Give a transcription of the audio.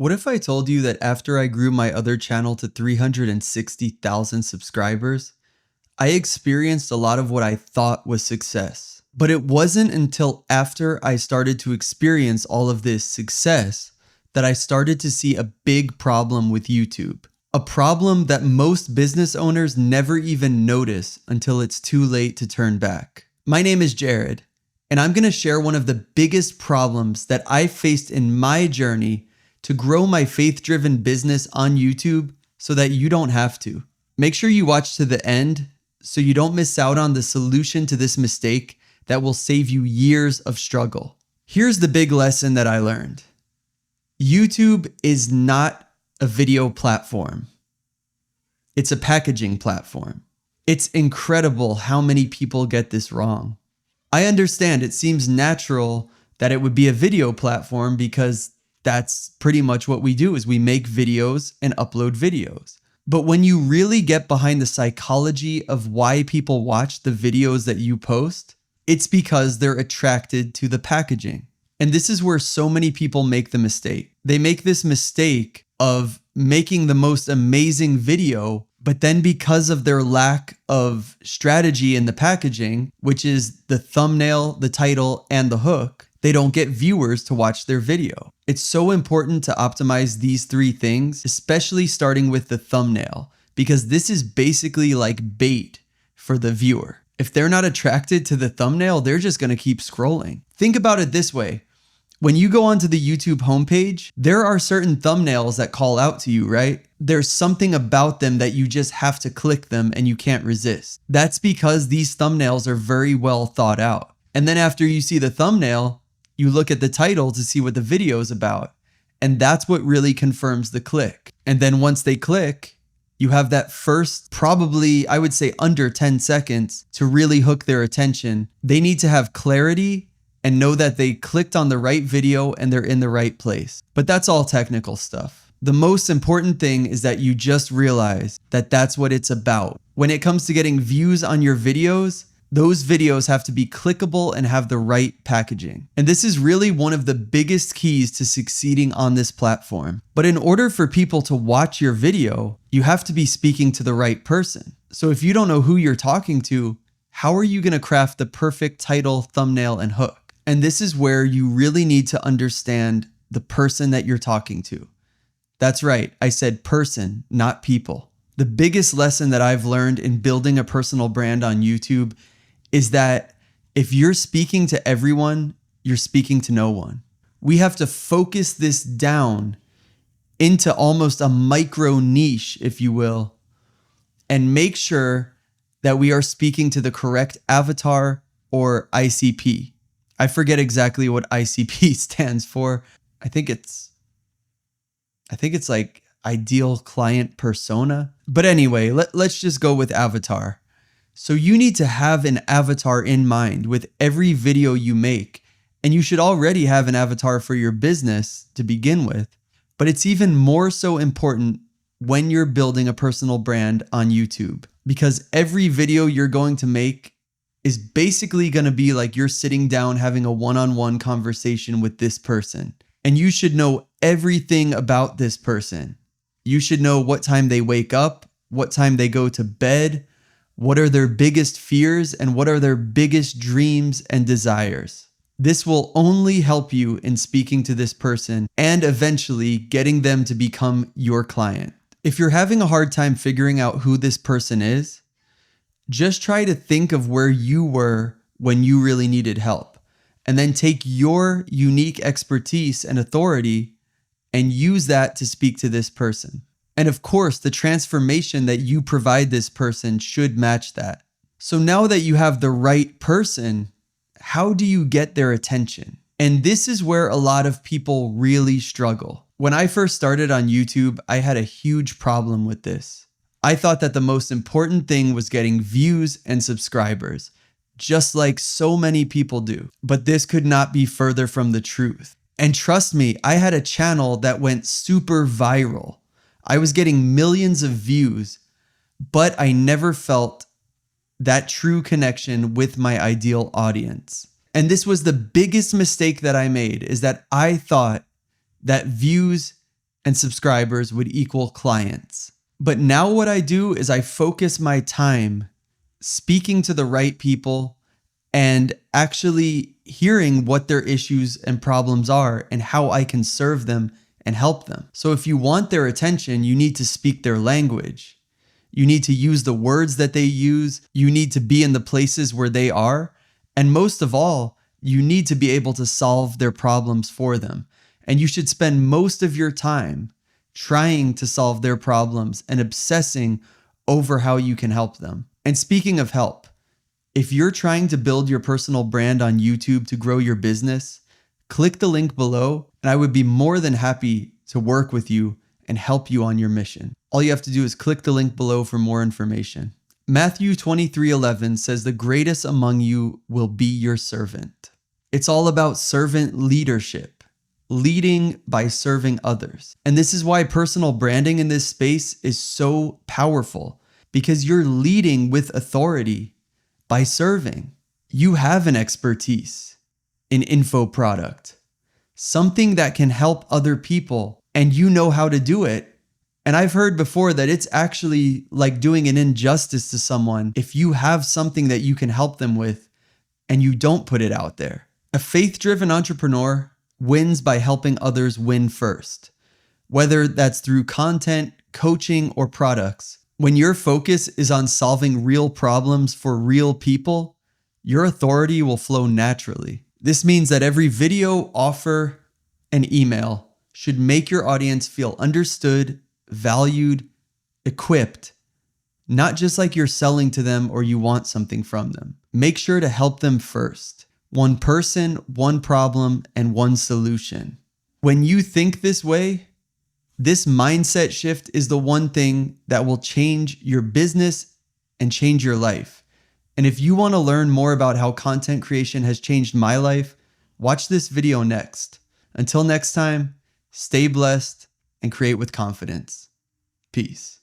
What if I told you that after I grew my other channel to 360,000 subscribers, I experienced a lot of what I thought was success. But it wasn't until after I started to experience all of this success that I started to see a big problem with YouTube. A problem that most business owners never even notice until it's too late to turn back. My name is Jared, and I'm going to share one of the biggest problems that I faced in my journey to grow my faith-driven business on YouTube so that you don't have to. Make sure you watch to the end so you don't miss out on the solution to this mistake that will save you years of struggle. Here's the big lesson that I learned. YouTube is not a video platform. It's a packaging platform. It's incredible how many people get this wrong. I understand it seems natural that it would be a video platform because that's pretty much what we do is we make videos and upload videos. But when you really get behind the psychology of why people watch the videos that you post, it's because they're attracted to the packaging. And this is where so many people make the mistake. They make this mistake of making the most amazing video, but then because of their lack of strategy in the packaging, which is the thumbnail, the title, and the hook, they don't get viewers to watch their video. It's so important to optimize these three things, especially starting with the thumbnail, because this is basically like bait for the viewer. If they're not attracted to the thumbnail, they're just gonna keep scrolling. Think about it this way. When you go onto the YouTube homepage, there are certain thumbnails that call out to you, right? There's something about them that you just have to click them and you can't resist. That's because these thumbnails are very well thought out. And then after you see the thumbnail, you look at the title to see what the video is about. And that's what really confirms the click. And then once they click, you have that first, probably, I would say under 10 seconds to really hook their attention. They need to have clarity and know that they clicked on the right video and they're in the right place. But that's all technical stuff. The most important thing is that you just realize that that's what it's about. When it comes to getting views on your videos, those videos have to be clickable and have the right packaging. And this is really one of the biggest keys to succeeding on this platform. But in order for people to watch your video, you have to be speaking to the right person. So if you don't know who you're talking to, how are you going to craft the perfect title, thumbnail, and hook? And this is where you really need to understand the person that you're talking to. That's right, I said person, not people. The biggest lesson that I've learned in building a personal brand on YouTube is that if you're speaking to everyone, you're speaking to no one. We have to focus this down into almost a micro niche, if you will, and make sure that we are speaking to the correct avatar or ICP. I forget exactly what ICP stands for. I think it's like ideal client persona. But anyway, let's just go with avatar. So you need to have an avatar in mind with every video you make. And you should already have an avatar for your business to begin with. But it's even more so important when you're building a personal brand on YouTube, because every video you're going to make is basically going to be like you're sitting down having a one-on-one conversation with this person. And you should know everything about this person. You should know what time they wake up, what time they go to bed, what are their biggest fears, and what are their biggest dreams and desires. This will only help you in speaking to this person and eventually getting them to become your client. If you're having a hard time figuring out who this person is, just try to think of where you were when you really needed help, and then take your unique expertise and authority and use that to speak to this person. And of course, the transformation that you provide this person should match that. So now that you have the right person, how do you get their attention? And this is where a lot of people really struggle. When I first started on YouTube, I had a huge problem with this. I thought that the most important thing was getting views and subscribers, just like so many people do. But this could not be further from the truth. And trust me, I had a channel that went super viral. I was getting millions of views, but I never felt that true connection with my ideal audience. And this was the biggest mistake that I made, is that I thought that views and subscribers would equal clients. But now what I do is I focus my time speaking to the right people and actually hearing what their issues and problems are and how I can serve them and help them. So if you want their attention, you need to speak their language. You need to use the words that they use. You need to be in the places where they are. And most of all, you need to be able to solve their problems for them. And you should spend most of your time trying to solve their problems and obsessing over how you can help them. And speaking of help, if you're trying to build your personal brand on YouTube to grow your business, click the link below and I would be more than happy to work with you and help you on your mission. All you have to do is click the link below for more information. Matthew 23:11 says, "The greatest among you will be your servant." It's all about servant leadership, leading by serving others. And this is why personal branding in this space is so powerful, because you're leading with authority by serving. You have an expertise, an info product, something that can help other people, and you know how to do it. And I've heard before that it's actually like doing an injustice to someone if you have something that you can help them with and you don't put it out there. A faith-driven entrepreneur wins by helping others win first, whether that's through content, coaching, or products. When your focus is on solving real problems for real people, your authority will flow naturally. This means that every video, offer, and email should make your audience feel understood, valued, equipped, not just like you're selling to them or you want something from them. Make sure to help them first. One person, one problem, and one solution. When you think this way, this mindset shift is the one thing that will change your business and change your life. And if you want to learn more about how content creation has changed my life, watch this video next. Until next time, stay blessed and create with confidence. Peace.